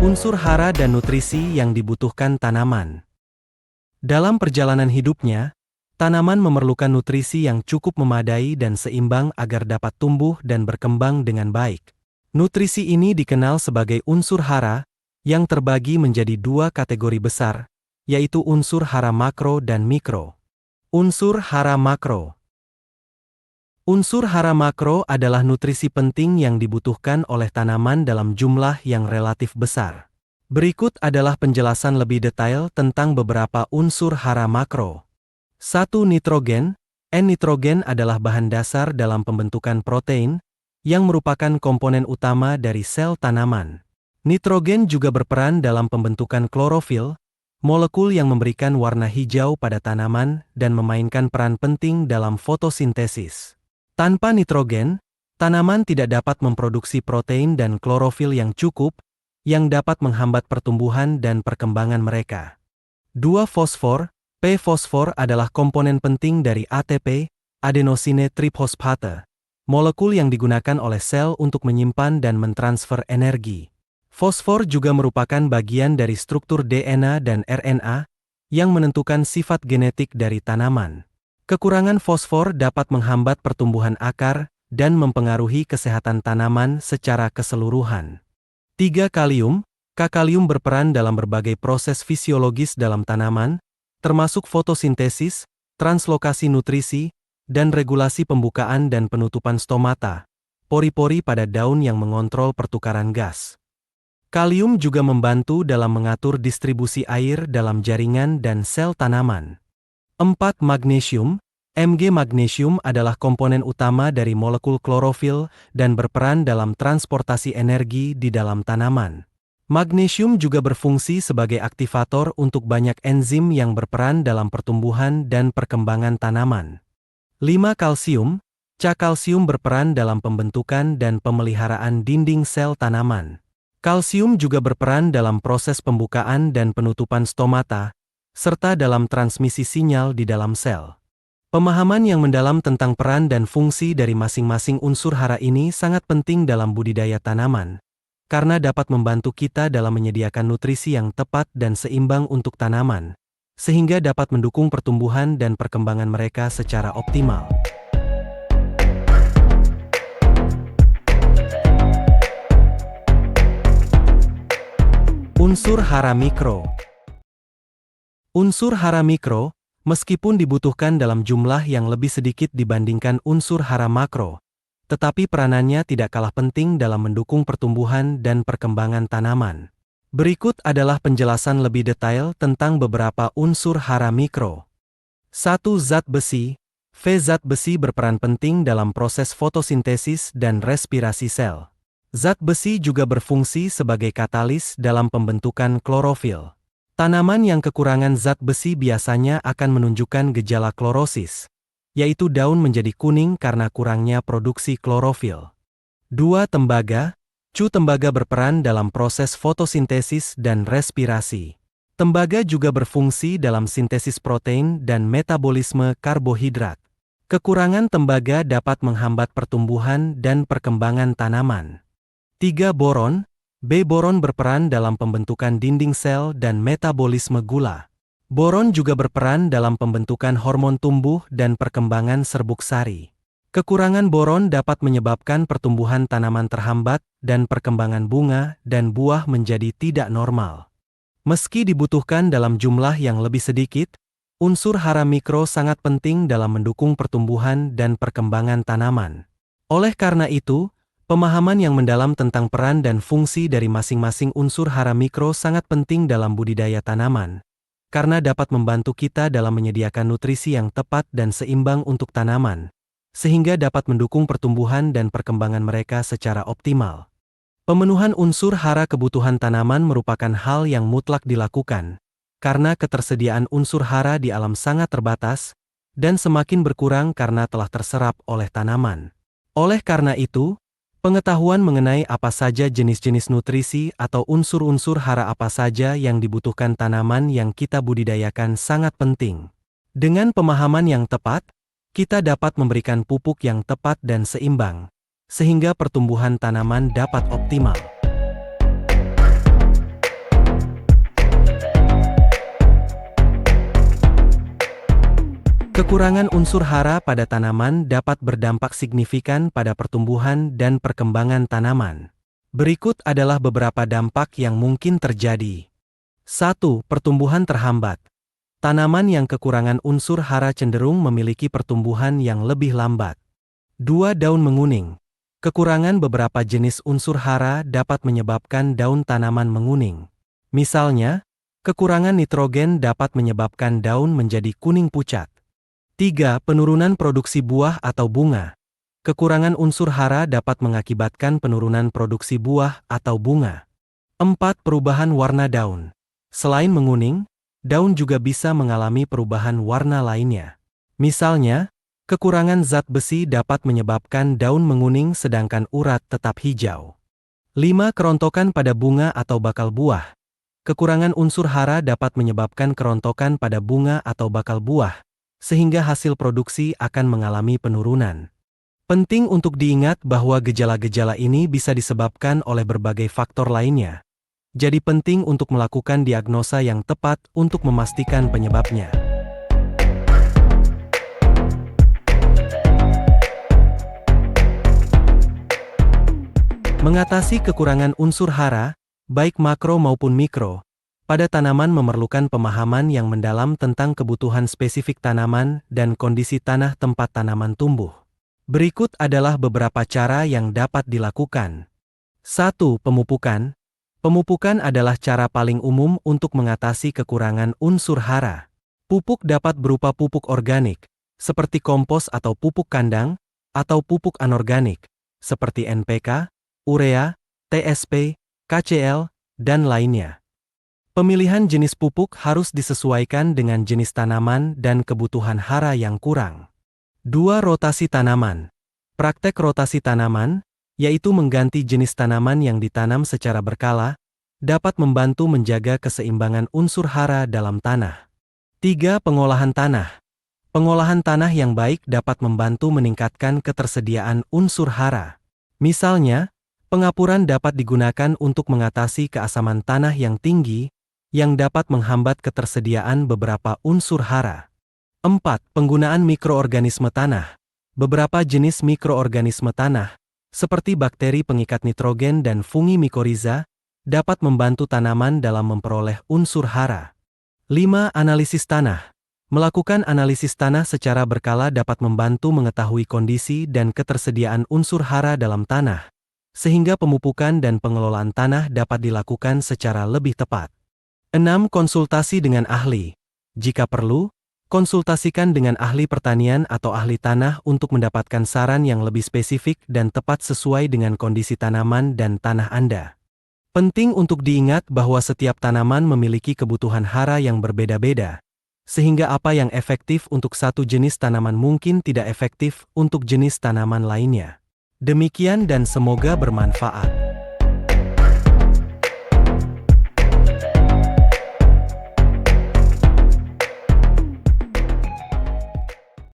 Unsur hara dan nutrisi yang dibutuhkan tanaman. Dalam perjalanan hidupnya, tanaman memerlukan nutrisi yang cukup memadai dan seimbang agar dapat tumbuh dan berkembang dengan baik. Nutrisi ini dikenal sebagai unsur hara, yang terbagi menjadi dua kategori besar, yaitu unsur hara makro dan mikro. Unsur hara makro. Unsur hara makro adalah nutrisi penting yang dibutuhkan oleh tanaman dalam jumlah yang relatif besar. Berikut adalah penjelasan lebih detail tentang beberapa unsur hara makro. 1. Nitrogen. Nitrogen adalah bahan dasar dalam pembentukan protein, yang merupakan komponen utama dari sel tanaman. Nitrogen juga berperan dalam pembentukan klorofil, molekul yang memberikan warna hijau pada tanaman dan memainkan peran penting dalam fotosintesis. Tanpa nitrogen, tanaman tidak dapat memproduksi protein dan klorofil yang cukup, yang dapat menghambat pertumbuhan dan perkembangan mereka. 2. Fosfor. Fosfor adalah komponen penting dari ATP, adenosine triphosphate, molekul yang digunakan oleh sel untuk menyimpan dan mentransfer energi. Fosfor juga merupakan bagian dari struktur DNA dan RNA, yang menentukan sifat genetik dari tanaman. Kekurangan fosfor dapat menghambat pertumbuhan akar dan mempengaruhi kesehatan tanaman secara keseluruhan. 3. Kalium. Kalium berperan dalam berbagai proses fisiologis dalam tanaman, termasuk fotosintesis, translokasi nutrisi, dan regulasi pembukaan dan penutupan stomata, pori-pori pada daun yang mengontrol pertukaran gas. Kalium juga membantu dalam mengatur distribusi air dalam jaringan dan sel tanaman. 4. Magnesium. Magnesium adalah komponen utama dari molekul klorofil dan berperan dalam transportasi energi di dalam tanaman. Magnesium juga berfungsi sebagai aktivator untuk banyak enzim yang berperan dalam pertumbuhan dan perkembangan tanaman. 5. Kalsium. Kalsium berperan dalam pembentukan dan pemeliharaan dinding sel tanaman. Kalsium juga berperan dalam proses pembukaan dan penutupan stomata, serta dalam transmisi sinyal di dalam sel. Pemahaman yang mendalam tentang peran dan fungsi dari masing-masing unsur hara ini sangat penting dalam budidaya tanaman, karena dapat membantu kita dalam menyediakan nutrisi yang tepat dan seimbang untuk tanaman, sehingga dapat mendukung pertumbuhan dan perkembangan mereka secara optimal. Unsur hara mikro. Unsur hara mikro, meskipun dibutuhkan dalam jumlah yang lebih sedikit dibandingkan unsur hara makro, tetapi peranannya tidak kalah penting dalam mendukung pertumbuhan dan perkembangan tanaman. Berikut adalah penjelasan lebih detail tentang beberapa unsur hara mikro. 1. Zat besi. Zat besi berperan penting dalam proses fotosintesis dan respirasi sel. Zat besi juga berfungsi sebagai katalis dalam pembentukan klorofil. Tanaman yang kekurangan zat besi biasanya akan menunjukkan gejala klorosis, yaitu daun menjadi kuning karena kurangnya produksi klorofil. 2. Tembaga. Tembaga berperan dalam proses fotosintesis dan respirasi. Tembaga juga berfungsi dalam sintesis protein dan metabolisme karbohidrat. Kekurangan tembaga dapat menghambat pertumbuhan dan perkembangan tanaman. 3. Boron. Boron berperan dalam pembentukan dinding sel dan metabolisme gula. Boron juga berperan dalam pembentukan hormon tumbuh dan perkembangan serbuk sari. Kekurangan boron dapat menyebabkan pertumbuhan tanaman terhambat dan perkembangan bunga dan buah menjadi tidak normal. Meski dibutuhkan dalam jumlah yang lebih sedikit, unsur hara mikro sangat penting dalam mendukung pertumbuhan dan perkembangan tanaman. Oleh karena itu, pemahaman yang mendalam tentang peran dan fungsi dari masing-masing unsur hara mikro sangat penting dalam budidaya tanaman, karena dapat membantu kita dalam menyediakan nutrisi yang tepat dan seimbang untuk tanaman, sehingga dapat mendukung pertumbuhan dan perkembangan mereka secara optimal. Pemenuhan unsur hara kebutuhan tanaman merupakan hal yang mutlak dilakukan, karena ketersediaan unsur hara di alam sangat terbatas, dan semakin berkurang karena telah terserap oleh tanaman. Oleh karena itu, pengetahuan mengenai apa saja jenis-jenis nutrisi atau unsur-unsur hara apa saja yang dibutuhkan tanaman yang kita budidayakan sangat penting. Dengan pemahaman yang tepat, kita dapat memberikan pupuk yang tepat dan seimbang, sehingga pertumbuhan tanaman dapat optimal. Kekurangan unsur hara pada tanaman dapat berdampak signifikan pada pertumbuhan dan perkembangan tanaman. Berikut adalah beberapa dampak yang mungkin terjadi. 1. Pertumbuhan terhambat. Tanaman yang kekurangan unsur hara cenderung memiliki pertumbuhan yang lebih lambat. 2. Daun menguning. Kekurangan beberapa jenis unsur hara dapat menyebabkan daun tanaman menguning. Misalnya, kekurangan nitrogen dapat menyebabkan daun menjadi kuning pucat. 3. Penurunan produksi buah atau bunga. Kekurangan unsur hara dapat mengakibatkan penurunan produksi buah atau bunga. 4. Perubahan warna daun. Selain menguning, daun juga bisa mengalami perubahan warna lainnya. Misalnya, kekurangan zat besi dapat menyebabkan daun menguning sedangkan urat tetap hijau. 5. Kerontokan pada bunga atau bakal buah. Kekurangan unsur hara dapat menyebabkan kerontokan pada bunga atau bakal buah, sehingga hasil produksi akan mengalami penurunan. Penting untuk diingat bahwa gejala-gejala ini bisa disebabkan oleh berbagai faktor lainnya. Jadi penting untuk melakukan diagnosa yang tepat untuk memastikan penyebabnya. Mengatasi kekurangan unsur hara, baik makro maupun mikro, pada tanaman memerlukan pemahaman yang mendalam tentang kebutuhan spesifik tanaman dan kondisi tanah tempat tanaman tumbuh. Berikut adalah beberapa cara yang dapat dilakukan. 1. Pemupukan. Pemupukan adalah cara paling umum untuk mengatasi kekurangan unsur hara. Pupuk dapat berupa pupuk organik, seperti kompos atau pupuk kandang, atau pupuk anorganik, seperti NPK, urea, TSP, KCl, dan lainnya. Pemilihan jenis pupuk harus disesuaikan dengan jenis tanaman dan kebutuhan hara yang kurang. 2. Rotasi tanaman. Praktek rotasi tanaman, yaitu mengganti jenis tanaman yang ditanam secara berkala, dapat membantu menjaga keseimbangan unsur hara dalam tanah. 3. Pengolahan tanah. Pengolahan tanah yang baik dapat membantu meningkatkan ketersediaan unsur hara. Misalnya, pengapuran dapat digunakan untuk mengatasi keasaman tanah yang tinggi, yang dapat menghambat ketersediaan beberapa unsur hara. 4. Penggunaan mikroorganisme tanah. Beberapa jenis mikroorganisme tanah, seperti bakteri pengikat nitrogen dan fungi mikoriza, dapat membantu tanaman dalam memperoleh unsur hara. 5. Analisis tanah. Melakukan analisis tanah secara berkala dapat membantu mengetahui kondisi dan ketersediaan unsur hara dalam tanah, sehingga pemupukan dan pengelolaan tanah dapat dilakukan secara lebih tepat. 6. Konsultasi dengan ahli. Jika perlu, konsultasikan dengan ahli pertanian atau ahli tanah untuk mendapatkan saran yang lebih spesifik dan tepat sesuai dengan kondisi tanaman dan tanah Anda. Penting untuk diingat bahwa setiap tanaman memiliki kebutuhan hara yang berbeda-beda, sehingga apa yang efektif untuk satu jenis tanaman mungkin tidak efektif untuk jenis tanaman lainnya. Demikian dan semoga bermanfaat.